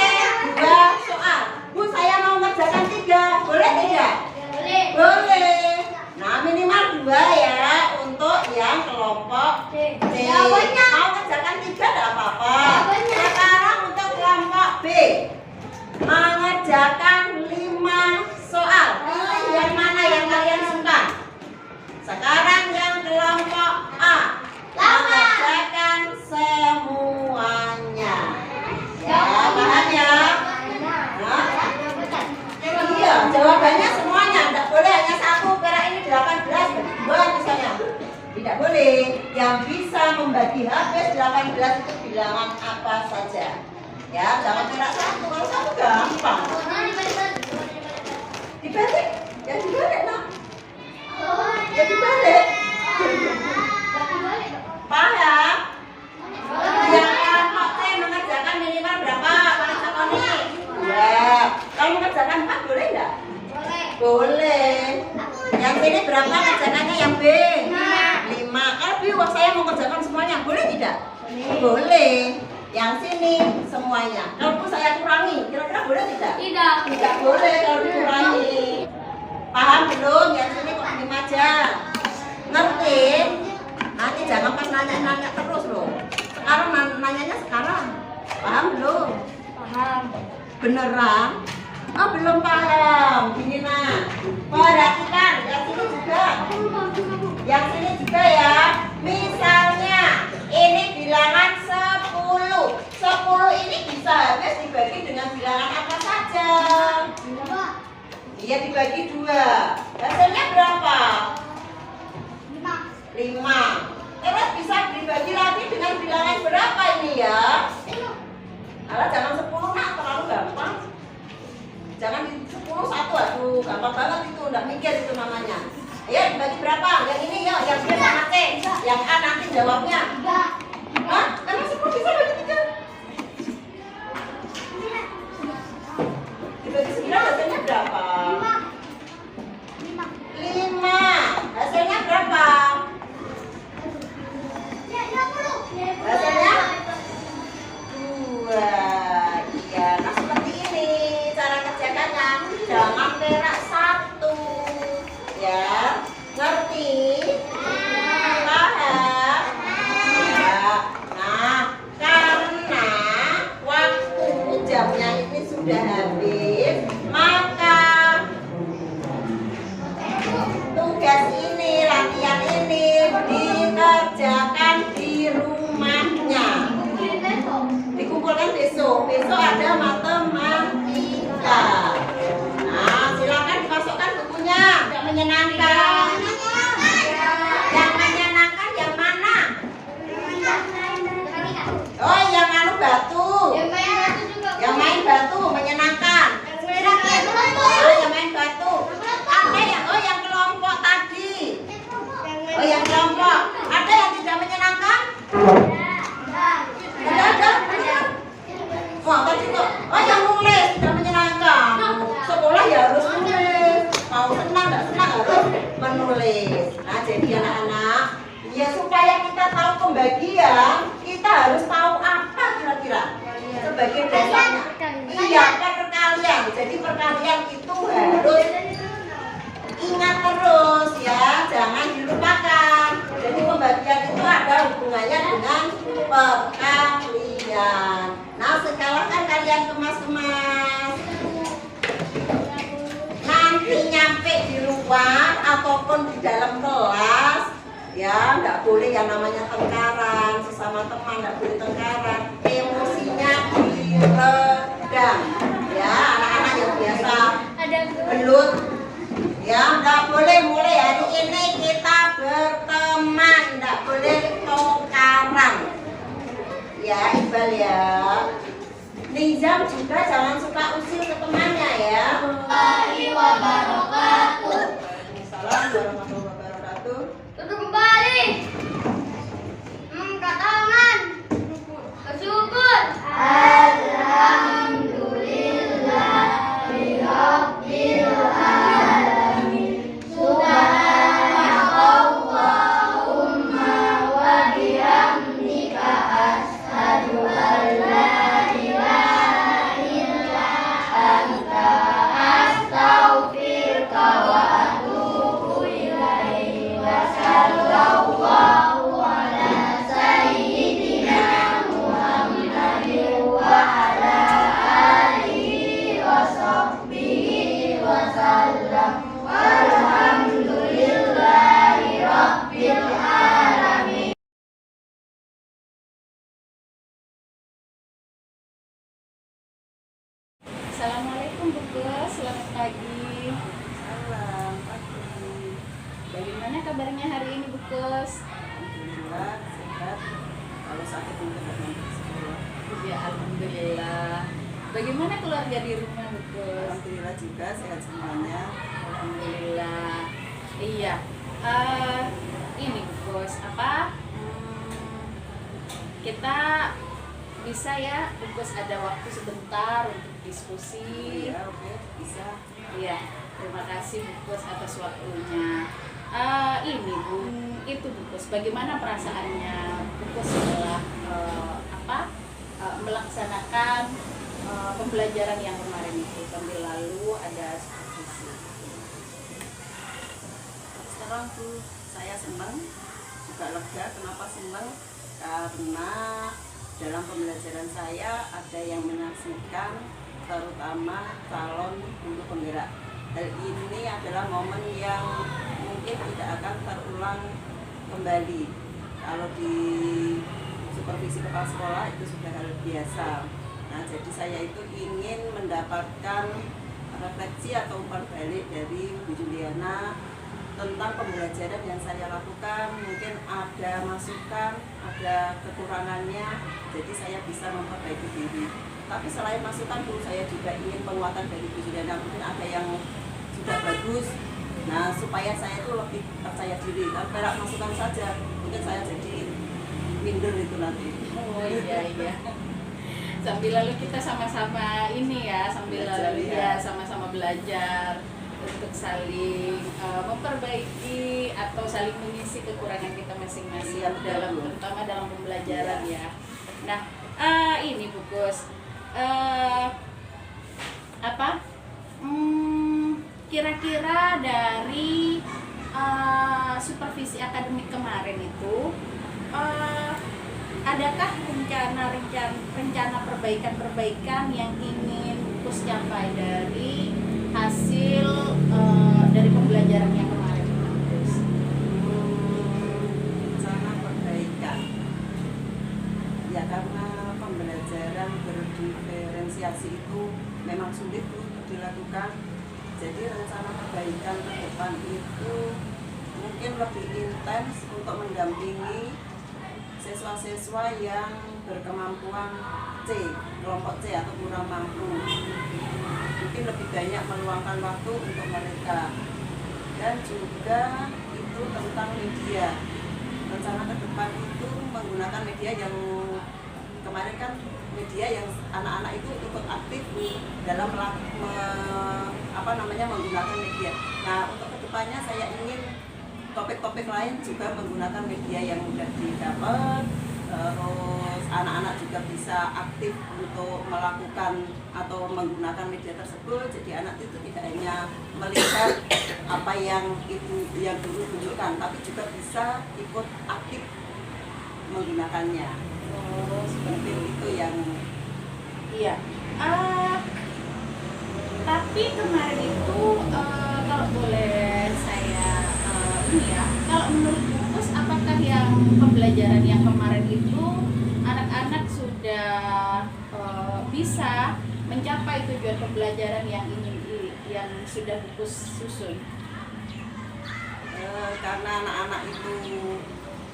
2 soal. Bu, saya mau ngerjakan 3. Boleh tidak? Boleh. Boleh. Nah, minimal 2 ya untuk yang kelompok C. Jawabannya. Mau ngerjakan 3 tidak apa-apa. Jawabannya. Sekarang untuk kelompok B mengerjakan 5 soal. Pilih yang mana yang kalian suka. Sekarang yang kelompok A mengerjakan semuanya. Ya, paham ya? Nah, iya, jawabannya semuanya. Tidak boleh hanya 1, perak ini 18, 2 misalnya. Tidak boleh. Yang bisa membagi habis 18 itu bilangan apa saja. Ya, jangan perak 1. Kalau 1 gampang. Dibalik. Ya dibalik, Nak. Ya dibalik. Paham? Yang kelompok C mengerjakan minimal berapa? Paling sekali. Ya. Kalau mengerjakan 4 boleh enggak? Boleh. Yang sini berapa kerjakannya yang B? 5. Kalau B, wah saya mau kerjakan semuanya. Boleh tidak? Boleh. Yang sini semuanya. Kalau Bu saya kurangi, kira-kira boleh tidak? Tidak. Tidak boleh kalau dikurangi. Paham belum? Yang sini kok 5 aja. Ngerti? Nanti jangan pas nanya-nanya terus loh. Sekarang nanyanya sekarang. Paham belum? Paham. Beneran? Oh, belum paham. Gini nah. Perhatikan yang sini juga. Yang sini juga ya. Misalnya ini bilangan 10. 10 ini bisa habis dibagi dengan bilangan apa saja? Iya, dibagi 2. Hasilnya berapa? 5. Terus bisa dibagi lagi dengan bilangan berapa ini ya? Alah, jangan 10 Nak, terlalu gampang. Jangan di 10 1, aduh gampang banget itu, enggak mikir itu namanya. Ya, dibagi berapa? Yang ini ya, yang B sama C. Yang A nanti jawabnya. Hah? Emang 10 bisa bagi 3? Dibagi 9 hasilnya berapa? 5. Hasilnya berapa? Hasilnya 2. Iya, nah seperti ini cara kerjakannya. Jangan perak 1. Ya, ngerti? Paham? Ya. Nah, karena waktu jamnya ini sudah habis, maka tugas ini, latihan ini dikerjakan di rumahnya. Dikumpulkan besok. Besok ada matematika. Nah, silakan dimasukkan bukunya. Tidak menyenangkan. Yang menyenangkan yang mana? Oh, yang anu batu. Yang main batu menyenangkan. Oh, yang main batu. Ada yang yang kelompok tadi. Oh, yang kelompok. Ada yang tidak menyenangkan? Tidak ada. Wah, tadi kok. Oh, yang nulis tidak menyenangkan. Sekolah ya harus nulis. Mau senang tidak senang harus menulis. Nah, jadi anak-anak, ya supaya kita tahu pembagian, kita harus tahu apa kira-kira sebagai dasarnya. Iya, perkalian. Jadi perkalian itu harus ingat terus ya, jangan dilupakan. Jadi pembagian itu ada hubungannya dengan perkalian. Nah, sekarang kan kalian kemas-kemas. Nanti nyampe di luar ataupun di dalam kelas, ya nggak boleh yang namanya tengkaran sesama teman, nggak boleh tengkaran. Emosinya diredam. Ya, anak-anak yang biasa belut. Ya, nggak boleh. Mulai hari ini kita berteman, nggak boleh tongkaran. Ya, Iqbal ya. Nizam juga jangan suka usil ke temannya ya. Waalaikumsalam wabarakatuh. Bagaimana kabarnya hari ini Bu Kus? Alhamdulillah sehat. Kalau sakit mungkin nggak mampu ke sekolah. Ya alhamdulillah. Bagaimana keluarga di rumah Bu Kus? Alhamdulillah juga sehat semuanya. Alhamdulillah. Iya. Ini Bu Kus, kita bisa ya Bu Kus ada waktu sebentar untuk diskusi. Iya, oke, bisa. Iya, terima kasih Bu Kus atas waktunya. Ini Bu, itu Bu Kus, bagaimana perasaannya Bu Kus setelah melaksanakan pembelajaran yang kemarin itu, sambil lalu ada supervisi. Sekarang tuh saya senang, juga lega. Kenapa senang? Karena dalam pembelajaran saya ada yang menyaksikan, terutama calon guru penggerak. Hal ini adalah momen yang mungkin tidak akan terulang kembali. Kalau di supervisi kepala sekolah itu sudah hal biasa. Nah, jadi saya itu ingin mendapatkan refleksi atau umpan balik dari Bu Juliana tentang pembelajaran yang saya lakukan. Mungkin ada masukan, ada kekurangannya, jadi saya bisa memperbaiki diri. Tapi selain masukan Bu, saya juga ingin penguatan dari Bu Juliana. Mungkin ada yang sudah bagus, nah supaya saya itu lebih percaya diri. Kalau masukan saja, mungkin saya jadi minder itu nanti. Oh iya. Sambil lalu kita sama-sama ini ya, sambil Belajar, lalu ya. ya sama-sama belajar untuk saling memperbaiki atau saling mengisi kekurangan kita masing-masing Iya, dalam betul. terutama dalam pembelajaran ya. Nah, ini Bu Kus, kira-kira dari supervisi akademik kemarin itu adakah rencana perbaikan yang ingin Kus capai dari hasil dari pembelajaran yang kemarin Kus? Rencana perbaikan ya, karena pembelajaran berdiferensiasi itu memang sulit untuk dilakukan. Jadi rencana perbaikan ke depan itu mungkin lebih intens untuk mendampingi siswa-siswa yang berkemampuan C, kelompok C atau kurang mampu. Mungkin lebih banyak meluangkan waktu untuk mereka. Dan juga itu tentang media. Rencana ke depan itu menggunakan media yang kemarin kan media yang anak-anak itu ikut aktif dalam menggunakan media. Nah, untuk kedepannya saya ingin topik-topik lain juga menggunakan media yang mudah didapat. Terus anak-anak juga bisa aktif untuk melakukan atau menggunakan media tersebut. Jadi anak itu tidak hanya melihat apa yang guru tunjukkan, tapi juga bisa ikut aktif menggunakannya. Oh, Seperti itu yang iya. Tapi kemarin itu kalau boleh saya kalau menurut Bu Kus, apakah yang pembelajaran yang kemarin itu anak-anak sudah bisa mencapai tujuan pembelajaran yang sudah Bu Kus susun? karena anak-anak itu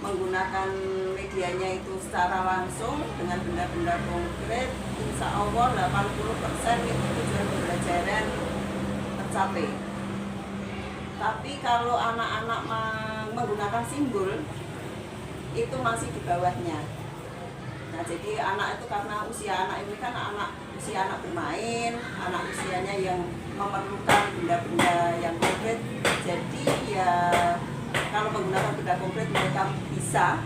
menggunakan medianya itu secara langsung dengan benda-benda konkret, insya Allah 80% itu tujuan pembelajaran tercapai. Tapi kalau anak-anak menggunakan simbol, itu masih di bawahnya. Nah, jadi anak itu karena usia anak ini kan usia anak bermain, anak usianya yang memerlukan benda-benda yang konkret. Jadi ya kalau menggunakan benda konkret mereka bisa,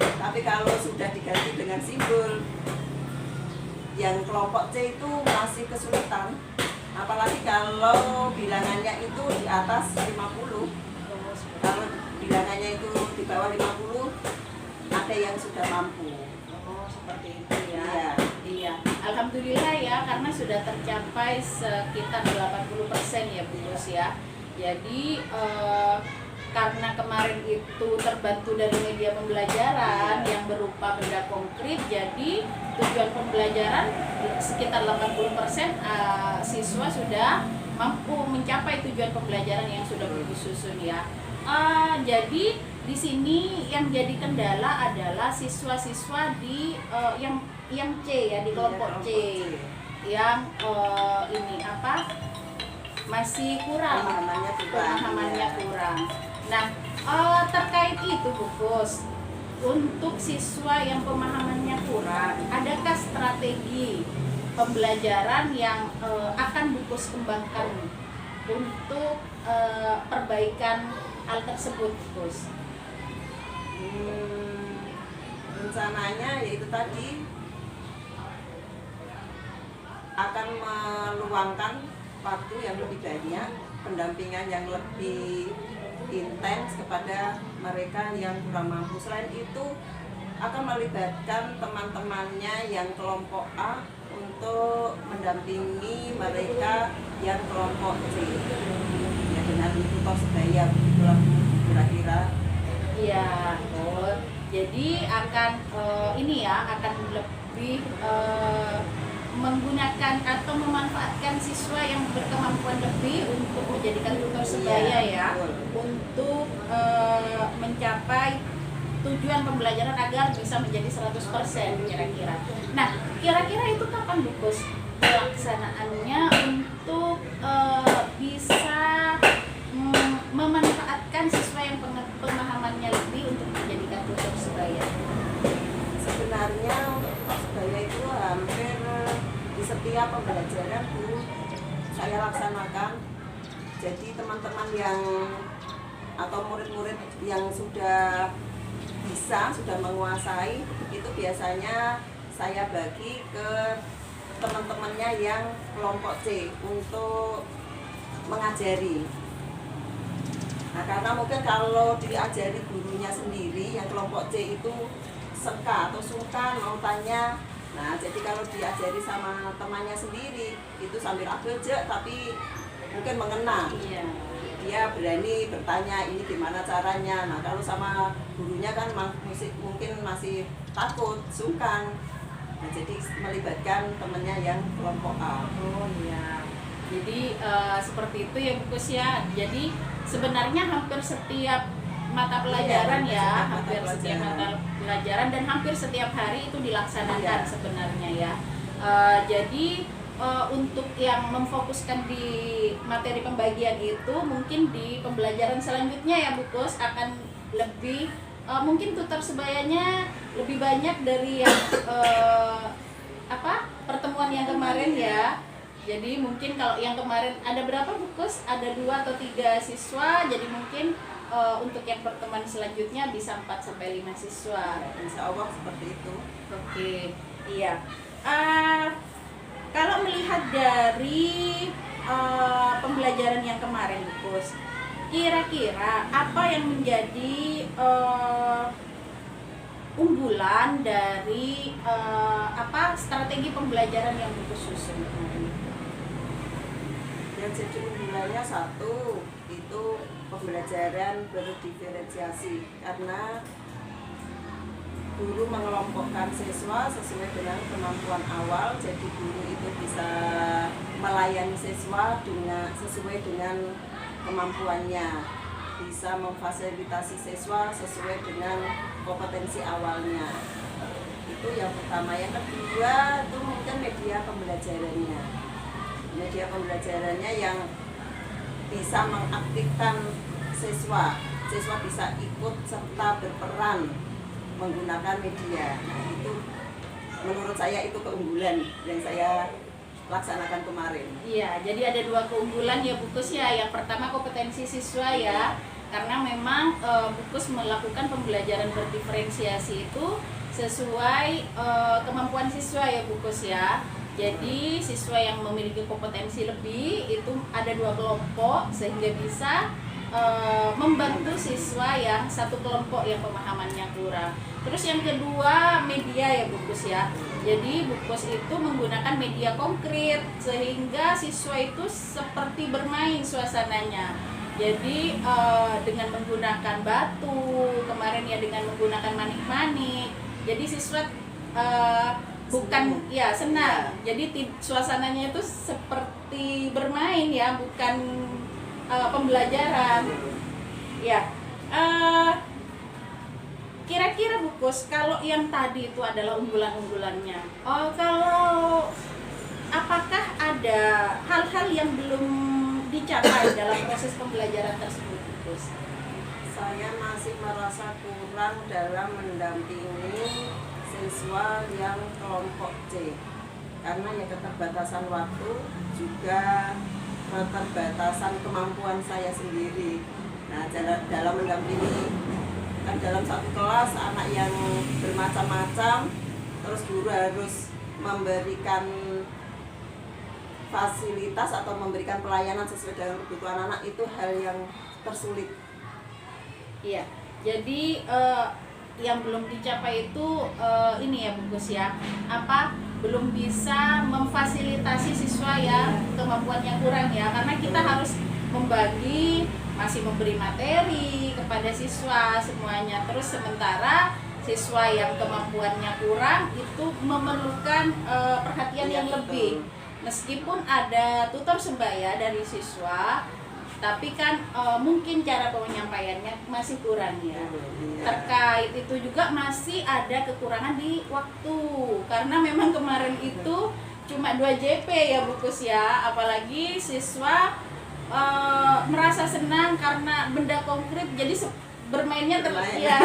tapi kalau sudah diganti dengan simbol, yang kelompok C itu masih kesulitan. Apalagi kalau bilangannya itu di atas 50. Kalau bilangannya itu di bawah 50, ada yang sudah mampu. Oh, seperti itu ya. Iya. Iya. Alhamdulillah ya, karena sudah tercapai sekitar 80% ya Bu Kus ya. Jadi karena kemarin itu terbantu dari media pembelajaran yang berupa benda konkret, jadi tujuan pembelajaran sekitar 80% siswa sudah mampu mencapai tujuan pembelajaran yang sudah Bungkus susun ya. Jadi di sini yang jadi kendala adalah siswa-siswa di yang C ya, di kelompok C yang ini apa masih kurang pemahamannya kurang. Nah, terkait itu Bungkus, untuk siswa yang pemahamannya kurang, adakah strategi pembelajaran yang akan Bungkus kembangkan untuk perbaikan hal tersebut, Bungkus? Rencananya yaitu tadi akan meluangkan waktu yang lebih banyak, pendampingan yang lebih intens kepada mereka yang kurang mampu. Selain itu akan melibatkan teman-temannya yang kelompok A untuk mendampingi mereka yang kelompok C ya, dengan tutor sebaya, begitulah kira-kira. Iya, jadi akan ini ya, akan lebih menggunakan atau memanfaatkan siswa yang berkemampuan lebih untuk menjadikan tutor sebaya ya, untuk mencapai tujuan pembelajaran agar bisa menjadi 100% kira-kira. Nah, kira-kira itu kapan Bungkus pelaksanaannya untuk bisa memanfaatkan siswa yang pemahamannya lebih untuk menjadikan tutor sebaya? Sebenarnya tutor sebaya itu hampir di setiap pembelajaran guru saya laksanakan. Jadi teman-teman yang atau murid-murid yang sudah menguasai itu biasanya saya bagi ke teman-temannya yang kelompok C untuk mengajari. Nah, karena mungkin kalau diajari gurunya sendiri yang kelompok C itu seka atau sungkan mau tanya. Nah, jadi kalau diajari sama temannya sendiri itu sambil abejek tapi mungkin mengena. Iya. Dia berani bertanya ini gimana caranya. Nah, kalau sama gurunya kan mungkin masih takut, sungkan. Nah, jadi melibatkan temannya yang kelompok A. Oh iya. Jadi seperti itu ya Bungkus ya. Jadi sebenarnya hampir setiap mata pelajaran hampir setiap mata pelajaran dan hampir setiap hari itu dilaksanakan sebenarnya ya. Jadi untuk yang memfokuskan di materi pembagian itu mungkin di pembelajaran selanjutnya ya Bungkus akan lebih mungkin tutor sebayanya lebih banyak dari yang pertemuan yang kemarin ya. Jadi mungkin kalau yang kemarin ada berapa Bungkus? Ada 2 atau 3 siswa. Jadi mungkin untuk yang pertemuan selanjutnya bisa 4-5 siswa. Insya Allah seperti itu. Oke, iya. Kalau melihat dari pembelajaran yang kemarin Bungkus, kira-kira apa yang menjadi unggulan dari strategi pembelajaran yang Bungkus susun kemarin? Yang jadi unggulannya satu itu pembelajaran berdiferensiasi, karena guru mengelompokkan siswa sesuai dengan kemampuan awal. Jadi guru itu bisa melayani siswa sesuai dengan kemampuannya, bisa memfasilitasi siswa sesuai dengan kompetensi awalnya. Itu yang pertama. Yang kedua itu mungkin media pembelajarannya. Media pembelajarannya yang bisa mengaktifkan siswa bisa ikut serta berperan menggunakan media. Nah, itu menurut saya itu keunggulan yang saya laksanakan kemarin. Iya, jadi ada 2 keunggulan ya Bungkus ya. Yang pertama kompetensi siswa ya, karena memang Bungkus melakukan pembelajaran berdiferensiasi itu sesuai kemampuan siswa ya Bungkus ya. Jadi siswa yang memiliki kompetensi lebih itu ada 2 kelompok sehingga bisa membantu siswa yang satu kelompok yang pemahamannya kurang. Terus yang kedua media ya Bungkus ya. Jadi Bungkus itu menggunakan media konkret sehingga siswa itu seperti bermain suasananya. Jadi dengan menggunakan batu, kemarin ya dengan menggunakan manik-manik. Jadi siswa bukan senang. Jadi suasananya itu seperti seperti bermain ya, bukan pembelajaran. Ya, kira-kira Bu Kus, kalau yang tadi itu adalah unggulan-unggulannya. Kalau apakah ada hal-hal yang belum dicapai dalam proses pembelajaran tersebut, Bu Kus? Saya masih merasa kurang dalam mendampingi siswa yang kelompok C karena ya keterbatasan waktu juga keterbatasan kemampuan saya sendiri. Nah, dalam mendampingi dalam satu kelas anak yang bermacam-macam, terus guru harus memberikan fasilitas atau memberikan pelayanan sesuai dengan kebutuhan anak, itu hal yang tersulit. Iya, jadi yang belum dicapai itu ini ya Bu Gus ya, belum bisa memfasilitasi siswa yang kemampuannya kurang ya, karena kita harus membagi, masih memberi materi kepada siswa semuanya, terus sementara siswa yang kemampuannya kurang itu memerlukan perhatian yang lebih. Meskipun ada tutor sebaya dari siswa, tapi kan mungkin cara penyampaiannya masih kurang ya. Terkait itu juga masih ada kekurangan di waktu, karena memang kemarin itu cuma 2 JP ya Bu Kus ya, apalagi siswa merasa senang karena benda konkret, jadi bermainnya ya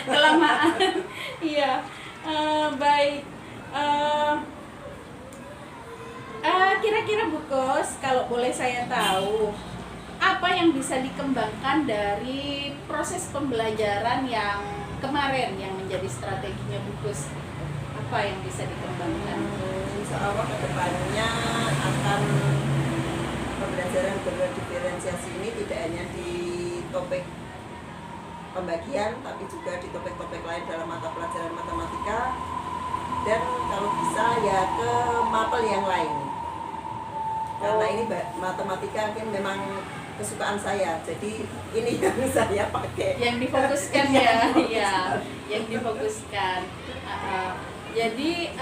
kelamaan. Iya, baik. Kira-kira Bu Kus, kalau boleh saya tahu, apa yang bisa dikembangkan dari proses pembelajaran yang kemarin yang menjadi strateginya Bu Kus? Apa yang bisa dikembangkan? Insya Allah kedepannya akan pembelajaran berdiferensiasi ini tidak hanya di topik pembagian, tapi juga di topik-topik lain dalam mata pelajaran matematika, dan kalau bisa ya ke mapel yang lain. Karena ini matematika kan memang kesukaan saya, jadi ini yang saya pakai. Yang difokuskan ya, iya, yang difokuskan. Jadi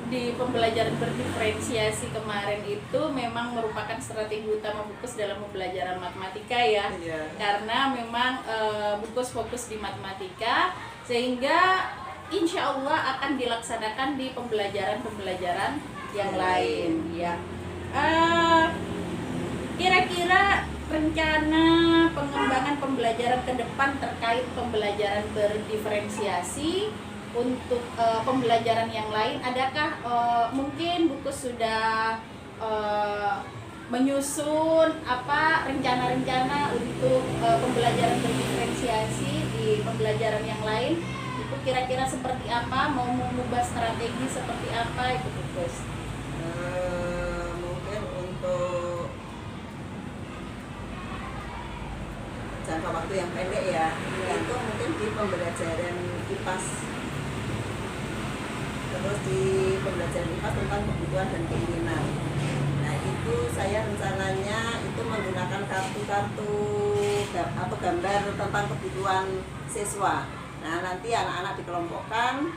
di pembelajaran berdiferensiasi kemarin itu memang merupakan strategi utama Bu Kus dalam pembelajaran matematika ya. Karena memang Bu Kus fokus di matematika, sehingga insya Allah akan dilaksanakan di pembelajaran-pembelajaran yang lain ya. Kira-kira rencana pengembangan pembelajaran ke depan terkait pembelajaran berdiferensiasi untuk pembelajaran yang lain, adakah mungkin Bu Kus sudah menyusun rencana-rencana untuk pembelajaran berdiferensiasi di pembelajaran yang lain? Itu kira-kira seperti apa? Mau mengubah strategi seperti apa itu Bu Kus? Mungkin untuk jangka waktu yang pendek ya, itu mungkin di pembelajaran IPAS. Terus di pembelajaran IPAS tentang kebutuhan dan keinginan. Nah itu saya rencananya itu menggunakan kartu-kartu atau gambar tentang kebutuhan siswa. Nah nanti anak-anak dikelompokkan,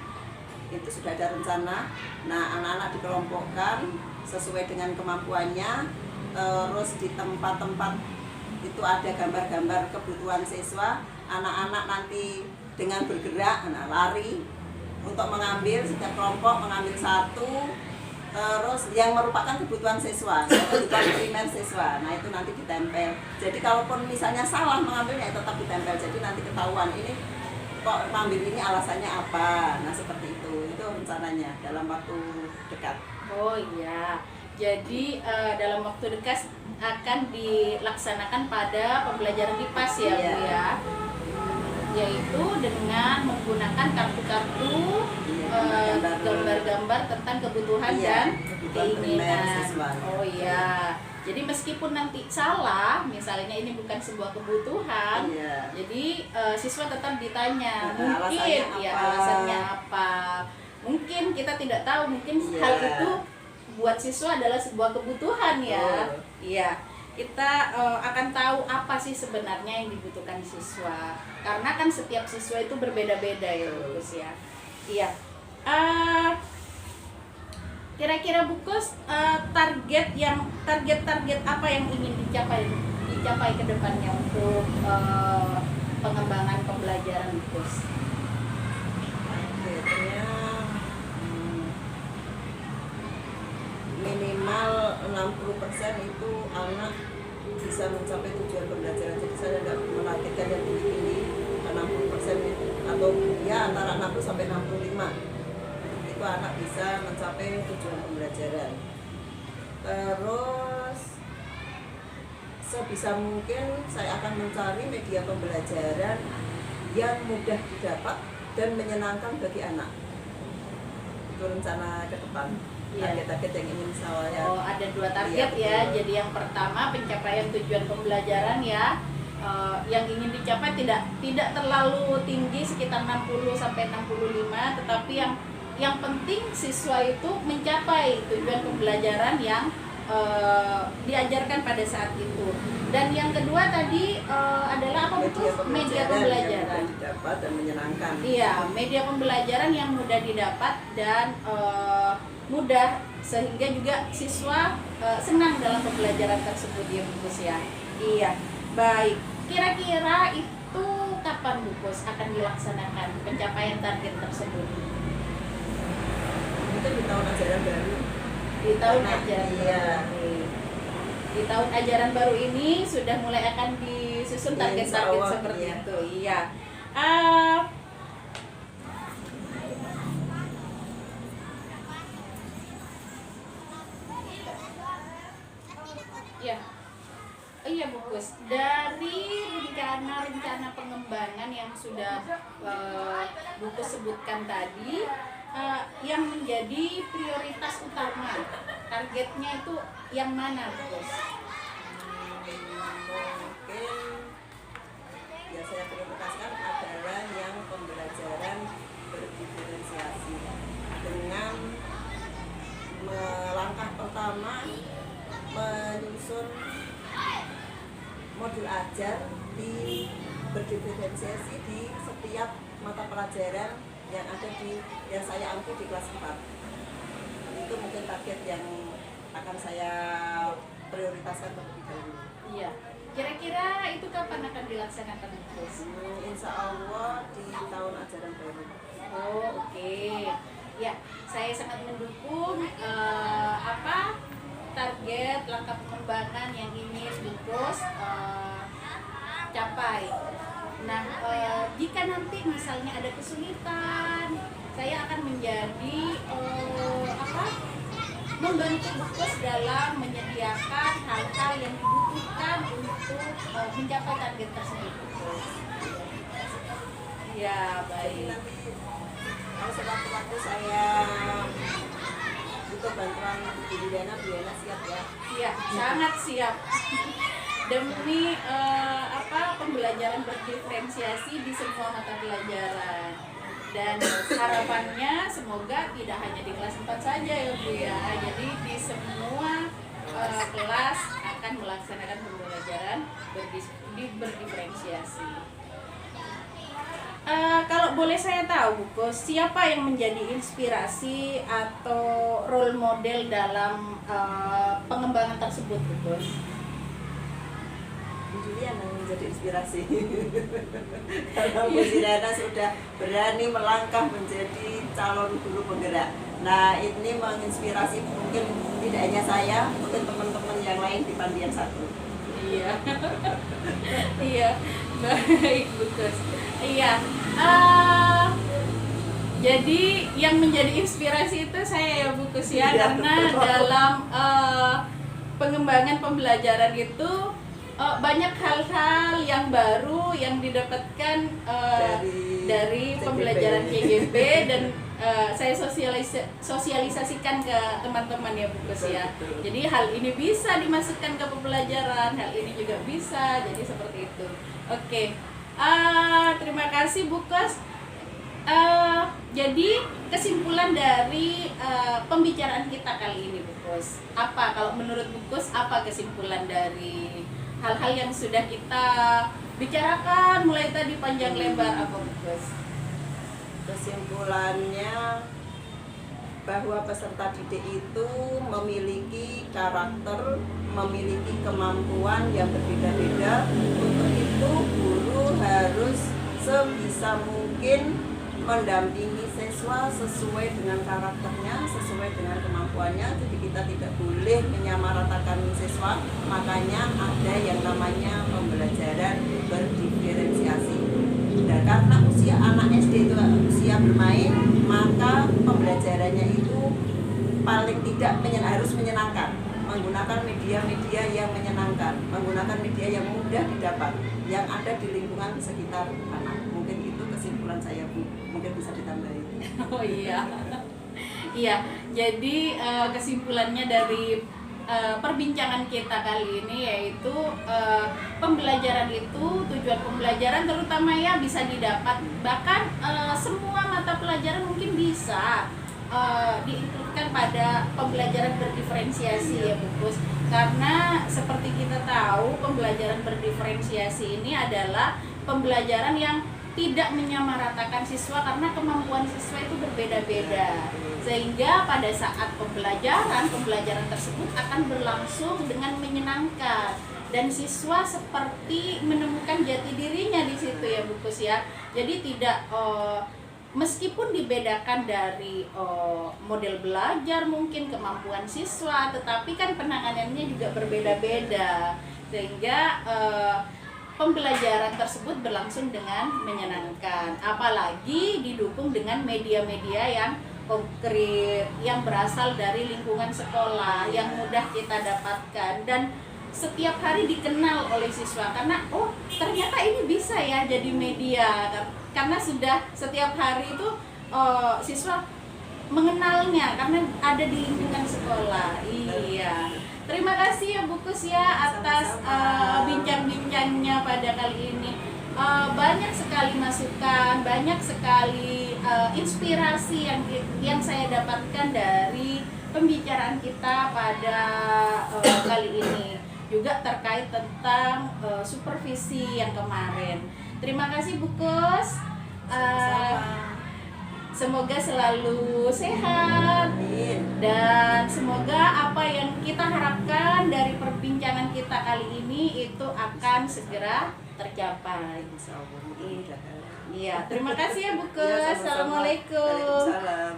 itu sudah ada rencana. Nah anak-anak dikelompokkan sesuai dengan kemampuannya, terus di tempat-tempat itu ada gambar-gambar kebutuhan siswa. Anak-anak nanti dengan bergerak, lari untuk mengambil, setiap kelompok mengambil satu, terus yang merupakan kebutuhan siswa, kebutuhan primer siswa. Nah itu nanti ditempel. Jadi kalaupun misalnya salah mengambilnya tetap ditempel. Jadi nanti ketahuan ini kok mengambil ini alasannya apa. Nah seperti itu rencananya dalam waktu dekat. Oh iya, jadi dalam waktu dekat akan dilaksanakan pada pembelajaran IPAS ya Bu ya, yaitu dengan menggunakan kartu-kartu gambar-gambar tentang kebutuhan dan keinginan. Oh iya, jadi meskipun nanti salah, misalnya ini bukan sebuah kebutuhan, jadi siswa tetap ditanya mungkin alasannya apa. Mungkin kita tidak tahu, mungkin hal itu buat siswa adalah sebuah kebutuhan ya. Iya, kita akan tahu apa sih sebenarnya yang dibutuhkan siswa. Karena kan setiap siswa itu berbeda-beda ya, Gus ya. Iya. Kira-kira Bukus target apa yang ingin dicapai ke depannya untuk pengembangan pembelajaran Bukus? Targetnya minimal 60% itu anak bisa mencapai tujuan pembelajaran. Jadi saya tidak menargetkan yang tinggi-tinggi, 60% atau ya antara 60 sampai 65 itu anak bisa mencapai tujuan pembelajaran. Terus sebisa mungkin saya akan mencari media pembelajaran yang mudah didapat dan menyenangkan bagi anak. Itu rencana ke depan. Target-target yang ingin saya. Ada 2 target ya. Jadi yang pertama pencapaian tujuan pembelajaran ya. Yang ingin dicapai tidak terlalu tinggi sekitar 60 sampai 65, tetapi yang penting siswa itu mencapai tujuan pembelajaran yang diajarkan pada saat itu. Dan yang kedua tadi adalah apa betul? Media pembelajaran yang didapat dan menyenangkan. Iya, media pembelajaran yang mudah didapat dan mudah sehingga juga siswa senang dalam pembelajaran tersebut ya Bukus ya. Iya, baik. Kira-kira itu kapan Bukus akan dilaksanakan pencapaian target tersebut? Itu di tahun ajaran baru. Di tahun ajaran baru. Di tahun ajaran baru ini sudah mulai akan disusun target-target seperti itu. Iya. Ya. Oh iya Bukus, dari rencana pengembangan yang sudah Bukus sebutkan tadi, yang menjadi prioritas utama, targetnya itu yang mana Bukus? Mungkin yang saya prioritaskan adalah yang pembelajaran berdiferensiasi dengan melangkah pertama menyusun modul ajar di berdiferensiasi di setiap mata pelajaran yang ada yang saya ambil di kelas 4. Itu mungkin target yang akan saya prioritaskan terlebih dahulu. Iya. Kira-kira itu kapan akan dilaksanakan Bukus? Insya Allah di tahun ajaran baru. Oh, oke. Ya, saya sangat mendukung target langkah pengembangan yang ingin Bukus capai. Nah, jika nanti misalnya ada kesulitan, saya akan menjadi membantu Bukus dalam menyediakan hal-hal yang dibutuhkan untuk mencapai target tersebut. Ya, baik. Nanti kalau sewaktu-waktu saya butuh bantuan Bu Diana siap ya? Iya, sangat siap. Demi pembelajaran berdiferensiasi di semua mata pelajaran. Dan harapannya semoga tidak hanya di kelas 4 saja ya Bu ya. Jadi di semua kelas akan melaksanakan pembelajaran berdiferensiasi. Kalau boleh saya tahu Bukus, siapa yang menjadi inspirasi atau role model dalam pengembangan tersebut Bukus? Bu Julian yang menjadi inspirasi. Karena Bu Juliana sudah berani melangkah menjadi calon guru penggerak. Nah, ini menginspirasi mungkin tidak hanya saya, mungkin teman-teman yang lain di Pandian 1. Iya. Iya, baik Bukus. Iya. Jadi yang menjadi inspirasi itu saya ya Bukus ya, karena dalam pengembangan pembelajaran itu banyak hal-hal yang baru yang didapatkan dari pembelajaran KGP dan saya sosialisasikan ke teman-teman ya Bukus ya. Jadi hal ini bisa dimasukkan ke pembelajaran, hal ini juga bisa, jadi seperti itu. Oke, terima kasih Bukus. Jadi kesimpulan dari pembicaraan kita kali ini Bukus, apa kalau menurut Bukus, apa kesimpulan dari hal-hal yang sudah kita bicarakan mulai tadi panjang lebar, apa Bukus? Kesimpulannya bahwa peserta didik itu memiliki karakter, memiliki kemampuan yang berbeda-beda. Untuk itu guru harus sebisa mungkin mendampingi siswa sesuai dengan karakternya, sesuai dengan kemampuannya. Jadi kita tidak boleh menyamaratakan siswa. Makanya ada yang namanya pembelajaran berdiferensiasi. Dan karena usia anak SD itu usia bermain, maka pembelajarannya itu paling tidak harus menyenangkan, menggunakan media-media yang menyenangkan, menggunakan media yang mudah didapat, yang ada di lingkungan sekitar anak. Mungkin itu kesimpulan saya, Bu. Mungkin bisa ditambahin. Oh iya. Iya, jadi kesimpulannya dari perbincangan kita kali ini yaitu pembelajaran itu, tujuan pembelajaran terutama ya bisa didapat, bahkan semua mata pelajaran mungkin bisa diinkludkan pada pembelajaran berdiferensiasi ya Bu Pus. Karena seperti kita tahu pembelajaran berdiferensiasi ini adalah pembelajaran yang tidak menyamaratakan siswa karena kemampuan siswa itu berbeda-beda, sehingga pada saat pembelajaran tersebut akan berlangsung dengan menyenangkan dan siswa seperti menemukan jati dirinya di situ ya Bu Pus ya. Jadi tidak meskipun dibedakan dari model belajar mungkin kemampuan siswa, tetapi kan penanganannya juga berbeda-beda, sehingga pembelajaran tersebut berlangsung dengan menyenangkan, apalagi didukung dengan media-media yang konkret, yang berasal dari lingkungan sekolah, yang mudah kita dapatkan dan setiap hari dikenal oleh siswa, karena oh ternyata ini bisa ya jadi media, karena sudah setiap hari itu siswa mengenalnya karena ada di lingkungan sekolah. Iya. Terima kasih ya Bu Kus ya atas bincang-bincangnya pada kali ini. Banyak sekali masukan, banyak sekali inspirasi yang saya dapatkan dari pembicaraan kita pada kali ini. Juga terkait tentang supervisi yang kemarin. Terima kasih Bu Kus. Semoga selalu sehat dan semoga apa yang kita harapkan dari perbincangan kita kali ini itu akan segera tercapai. Iya, terima kasih ya Bu Kus. Assalamualaikum. Waalaikumsalam.